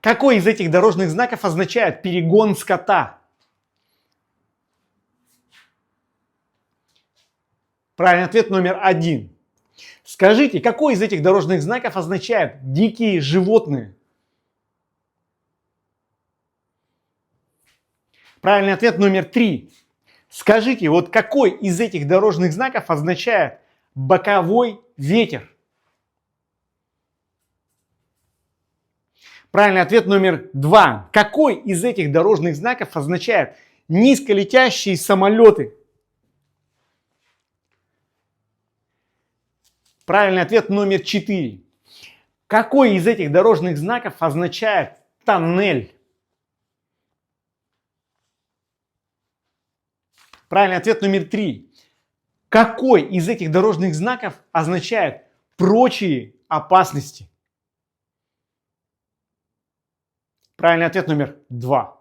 Какой из этих дорожных знаков означает перегон скота? Правильный ответ номер 1. Скажите, какой из этих дорожных знаков означает дикие животные? Правильный ответ номер 3. Скажите, вот какой из этих дорожных знаков означает боковой ветер? Правильный ответ номер 2. Какой из этих дорожных знаков означает низколетящие самолеты? Правильный ответ номер 4. Какой из этих дорожных знаков означает тоннель? Правильный ответ номер 3. Какой из этих дорожных знаков означает прочие опасности? Правильный ответ номер 2.